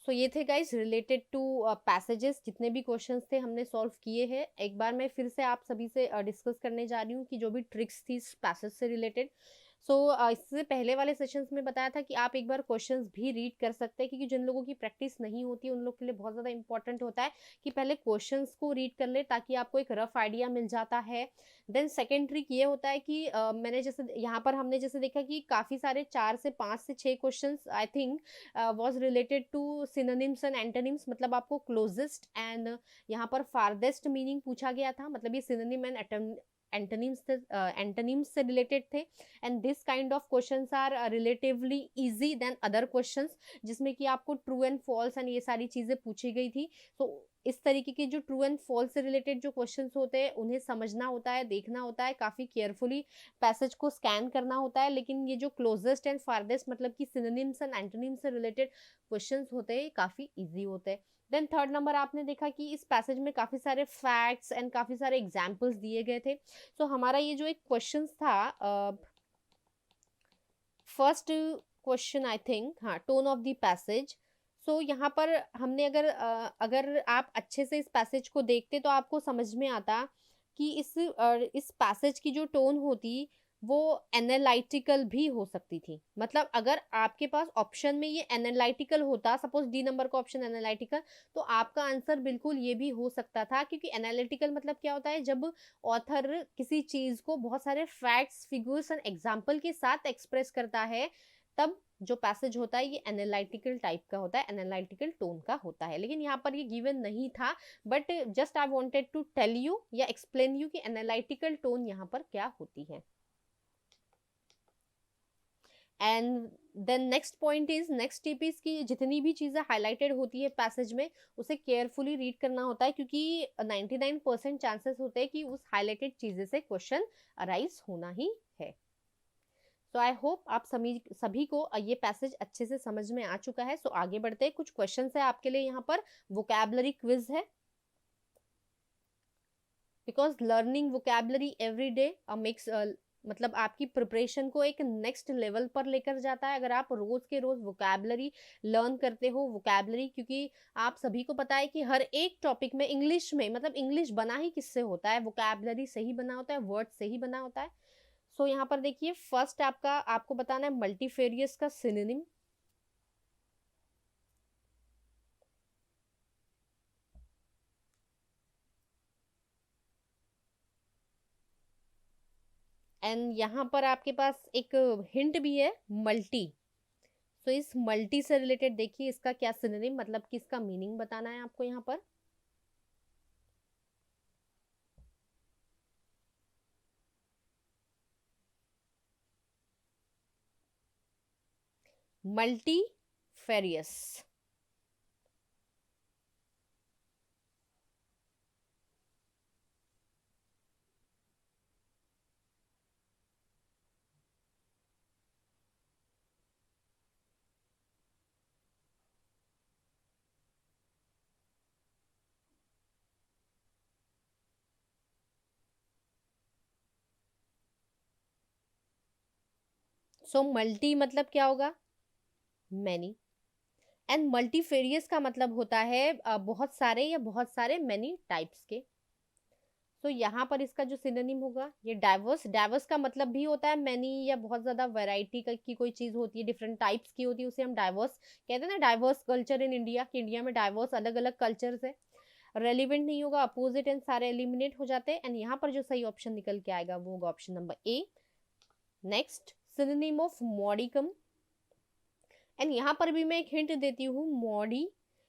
So ये थे गाइस रिलेटेड टू पैसेजेस, जितने भी क्वेश्चंस थे हमने सॉल्व किए हैं। एक बार मैं फिर से आप सभी से डिस्कस करने जा रही हूँ कि जो भी ट्रिक्स थी इस पैसेज से रिलेटेड। सो इससे पहले वाले सेशंस में बताया था कि आप एक बार क्वेश्चंस भी रीड कर सकते हैं, क्योंकि जिन लोगों की प्रैक्टिस नहीं होती उन लोग के लिए बहुत ज़्यादा इंपॉर्टेंट होता है कि पहले क्वेश्चंस को रीड कर ले, ताकि आपको एक रफ आइडिया मिल जाता है। देन सेकेंड ट्रिक ये होता है कि मैंने जैसे यहाँ पर हमने जैसे देखा कि काफ़ी सारे 4 से 5 से 6 question I think was related to synonyms and antonyms, मतलब आपको क्लोजेस्ट एंड यहाँ पर फारदेस्ट मीनिंग पूछा गया था, मतलब ये सिनोनिम एंड एंटोनिम्स से रिलेटेड थे। And this kind of questions are relatively easy then other questions, जिसमें कि आपको ट्रू एंड फॉल्स एंड ये सारी चीजें पूछी गई थी। तो इस तरीके के जो ट्रू एंड फॉल्स से रिलेटेड जो क्वेश्चंस होते हैं उन्हें समझना होता है, देखना होता है, काफी केयरफुली पैसेज को स्कैन करना होता है। लेकिन ये जो क्लोजेस्ट एंड फारदेस्ट मतलब कि सिनोनिम्स एंड एंटोनिम्स से रिलेटेड क्वेश्चंस होते हैं काफी इजी होते हैं। देन थर्ड नंबर आपने देखा कि इस पैसेज में काफी सारे फैक्ट्स एंड काफी सारे एग्जाम्पल्स दिए गए थे। सो हमारा ये जो एक क्वेश्चन था, फर्स्ट क्वेश्चन आई थिंक, हाँ, टोन ऑफ द पैसेज। सो यहाँ पर हमने अगर आप अच्छे से इस पैसेज को देखते तो आपको समझ में आता कि इस पैसेज की जो टोन होती वो एनालिटिकल भी हो सकती थी। मतलब अगर आपके पास ऑप्शन में ये एनालिटिकल होता, सपोज डी नंबर का ऑप्शन एनालिटिकल, तो आपका आंसर बिल्कुल ये भी हो सकता था। क्योंकि एनालिटिकल मतलब क्या होता है, जब ऑथर किसी चीज को बहुत सारे फैक्ट्स, फिगर्स एंड एग्जाम्पल के साथ एक्सप्रेस करता है, तब जो पैसेज होता है ये एनालिटिकल टाइप का होता है, एनालिटिकल टोन का होता है। लेकिन यहाँ पर ये गिवन नहीं था, but just I wanted to tell you या एक्सप्लेन यू कि एनालिटिकल टोन यहाँ पर क्या होती है। And then next point is, next tip is कि जितनी भी चीजें हाईलाइटेड होती है पैसेज में उसे केयरफुली रीड करना होता है, क्योंकि 99% चांसेस होते हैं कि उस हाईलाइटेड चीजें से क्वेश्चन अराइज होना ही है। सो आई होप आप सभी को ये पैसेज अच्छे से समझ में आ चुका है। सो आगे बढ़ते हैं, कुछ क्वेश्चन है आपके लिए यहाँ पर, वोकैबुलरी क्विज है, because learning vocabulary every day makes मतलब आपकी प्रिपरेशन को एक नेक्स्ट लेवल पर लेकर जाता है। अगर आप रोज के रोज वोकैबुलरी लर्न करते हो, वोकैबुलरी, क्योंकि आप सभी को पता है कि हर एक टॉपिक में इंग्लिश में, मतलब इंग्लिश बना ही किससे होता है, वोकैबुलरी से ही बना होता है, वर्ड से ही बना होता है। सो यहाँ पर देखिए, फर्स्ट आपको बताना है मल्टीफेरियस का सिनोनिम। एंड यहाँ पर आपके पास एक हिंट भी है, मल्टी। तो इस मल्टी से रिलेटेड देखिए इसका क्या सिनोनिम, मतलब कि इसका मीनिंग बताना है आपको यहाँ पर। मल्टीफेरियस। सो मल्टी मतलब क्या होगा, मैनी। एंड मल्टीफेरियस का मतलब होता है बहुत सारे या बहुत सारे, मैनी टाइप्स के। तो यहाँ पर इसका जो सिनोनिम होगा ये डाइवर्स। डाइवर्स का मतलब भी होता है मैनी या बहुत ज्यादा वैरायटी की कोई चीज होती है, डिफरेंट टाइप्स की होती है, उसे हम डाइवर्स कहते हैं ना। डाइवर्स कल्चर इन इंडिया, कि इंडिया में डाइवर्स अलग अलग कल्चर्स है। रेलिवेंट नहीं होगा, अपोजिट एंड सारे एलिमिनेट हो जाते हैं। एंड यहाँ पर जो सही ऑप्शन निकल के आएगा वो होगा option number A. Next, synonym of modicum. And यहाँ पर भी मैं एक हिंट देती हूँ, मॉडी।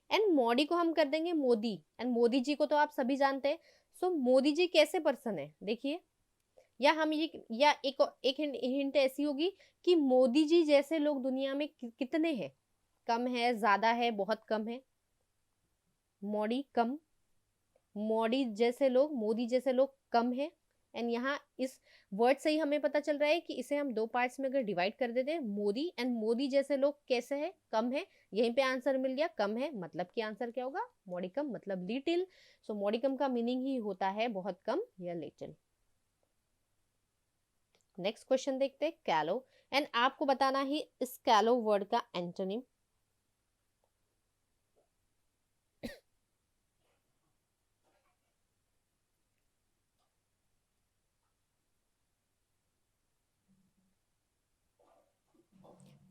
एंड मॉडी को हम कर देंगे मोदी। एंड मोदी जी को तो आप सभी जानते हैं। सो मोदी जी कैसे पर्सन है, देखिए या हम ये, या एक हिंट ऐसी होगी कि मोदी जी जैसे लोग दुनिया में कितने हैं, कम है, ज्यादा है, बहुत कम है, मोदी कम, मोदी जैसे लोग कम है। एंड यहाँ इस वर्ड से ही हमें पता चल रहा है कि इसे हम दो पार्ट्स में अगर डिवाइड कर देते हैं, मोदी एंड मोदी जैसे लोग कैसे है, कम है, यहीं पे आंसर मिल गया, कम है मतलब कि आंसर क्या होगा, मॉडिकम मतलब लिटिल। सो मॉडिकम का मीनिंग ही होता है बहुत कम या लिटिल। नेक्स्ट क्वेश्चन देखते हैं, कैलो, एंड आपको बताना ही इस कैलो वर्ड का एंटोनिम।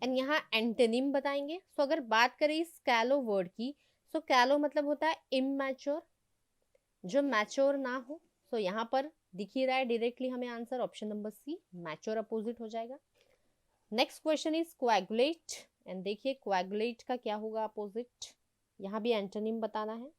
एंड यहाँ एंटोनिम बताएंगे। सो अगर बात करें इस कैलो वर्ड की, सो कैलो मतलब होता है इमैच्योर, जो मैच्योर ना हो। सो यहाँ पर दिख ही रहा है डायरेक्टली हमें answer, option number C, mature opposite हो जाएगा। Next question is coagulate, and देखिए कोएगुलेट का क्या होगा अपोजिट, यहाँ भी एंटोनिम बताना है।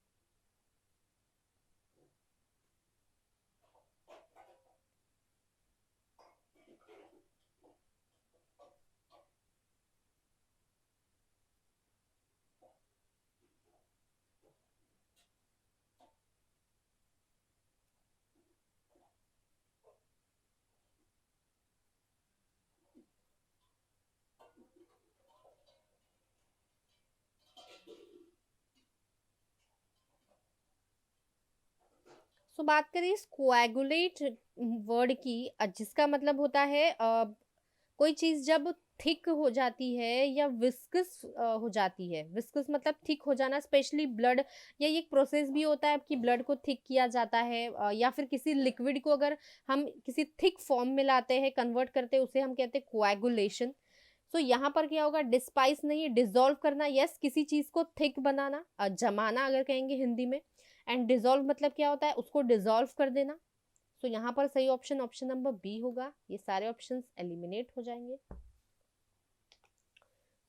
सो बात करें इस कोएगुलेट वर्ड की, जिसका मतलब होता है कोई चीज जब थिक हो जाती है या विस्कस हो जाती है, विस्कस मतलब थिक हो जाना, स्पेशली ब्लड, या ये एक प्रोसेस भी होता है कि ब्लड को थिक किया जाता है, या फिर किसी लिक्विड को अगर हम किसी थिक फॉर्म में लाते हैं, कन्वर्ट करते हैं, उसे हम कहते हैं कोएगुलेशन। सो यहाँ पर क्या होगा, डिस्पाइस नहीं, डिसॉल्व करना, यस, किसी चीज को थिक बनाना, जमाना अगर कहेंगे हिंदी में। एंड डिसॉल्व मतलब क्या होता है, उसको डिसॉल्व कर देना। सो यहाँ पर सही ऑप्शन ऑप्शन नंबर बी होगा, ये सारे ऑप्शंस एलिमिनेट हो जाएंगे।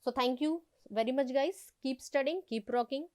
So thank you very much guys, keep studying, keep rocking.